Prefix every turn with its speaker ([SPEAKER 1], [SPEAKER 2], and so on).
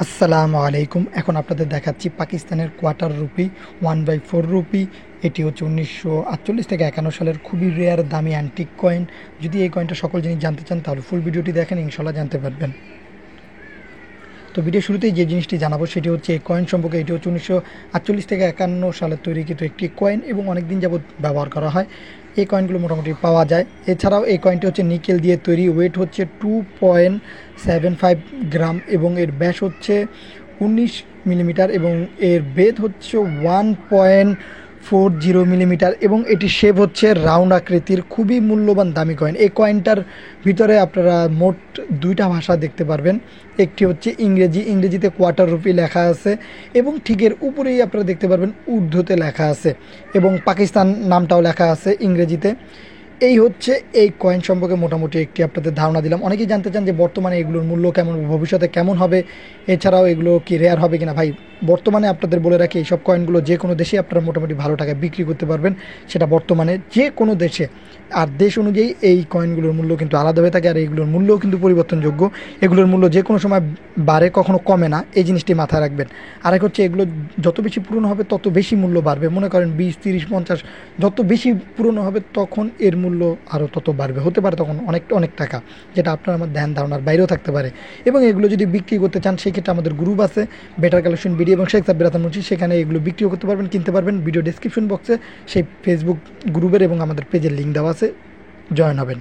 [SPEAKER 1] আসসালামু আলাইকুম। এখন আপনাদের দেখাচ্ছি পাকিস্তানের কোয়ার্টার রুপি 1/4 রুপি। এটি হচ্ছে 1948 থেকে 51 সালের খুবই রেয়ার দামি অ্যান্টিক কয়েন। যদি এই কয়েনটা সকল জিনিস জানতে চান তাহলে ফুল ভিডিওটি দেখেন, ইনশাল্লাহ জানতে পারবেন। তো ভিডিও শুরুতেই যে জিনিসটি জানাবো সেটি হচ্ছে এই কয়েন সম্পর্কে। এটি হচ্ছে 1948 থেকে 51 সালের তৈরিকৃত একটি কয়েন এবং অনেক দিন যাবৎ ব্যবহার করা হয়। এই কয়েনগুলো মোটামুটি পাওয়া যায়। এছাড়াও এই কয়েনটি হচ্ছে নিকেল দিয়ে তৈরি। ওয়েট হচ্ছে 2.75 গ্রাম এবং এর ব্যাস হচ্ছে 19 মিলিমিটার এবং এর বেধ হচ্ছে 1.40 মিলিমিটার এবং এটি শেপ হচ্ছে রাউন্ড আকৃতির। খুবই মূল্যবান দামি কয়েন। এই কয়েনটার ভিতরে আপনারা মোট দুইটা ভাষা দেখতে পারবেন। একটি হচ্ছে ইংরেজিতে কোয়ার্টার রুপি লেখা আছে এবং ঠিক এর উপরেই আপনারা দেখতে পারবেন উর্দুতে লেখা আছে এবং পাকিস্তান নামটাও লেখা আছে ইংরেজিতে। এই হচ্ছে এই কয়েন সম্পর্কে মোটামুটি একটি আপনাদের ধারণা দিলাম। অনেকেই জানতে চান যে বর্তমানে এগুলোর মূল্য কেমন, ভবিষ্যতে কেমন হবে, এছাড়াও এগুলো কি রেয়ার হবে কিনা। ভাই, বর্তমানে আপনাদের বলে রাখি এইসব কয়েনগুলো যে কোনো দেশে আপনারা মোটামুটি ভালো টাকায় বিক্রি করতে পারবেন, সেটা বর্তমানে যে কোনো দেশে। আর দেশ অনুযায়ী এই কয়েনগুলোর মূল্য কিন্তু আলাদা হয়ে থাকে আর এইগুলোর মূল্যও কিন্তু পরিবর্তনযোগ্য। এগুলোর মূল্য যে কোনো সময় বাড়ে, কখনো কমে না, এই জিনিসটি মাথায় রাখবেন। আরেক হচ্ছে এগুলো যত বেশি পুরনো হবে তত বেশি মূল্য বাড়বে। মনে করেন 20, 30, 50 যত বেশি পুরনো হবে তখন এর মূল্য আরও তত বাড়বে, হতে পারে তখন অনেক টাকা, যেটা আপনার আমার ধ্যান ধারণার বাইরেও থাকতে পারে। এবং এগুলো যদি বিক্রি করতে চান সেই ক্ষেত্রে আমাদের গ্রুপ আছে, বেটার কালেকশন বিডি এবং শেখ সাব্বির হাসান মুন্সি, সেখানে এগুলো বিক্রিও করতে পারবেন, কিনতে পারবেন। ভিডিও ডেসক্রিপশন বক্সে সেই ফেসবুক গ্রুপের এবং আমাদের পেজের লিঙ্ক দেওয়া আছে, জয়েন হবেন।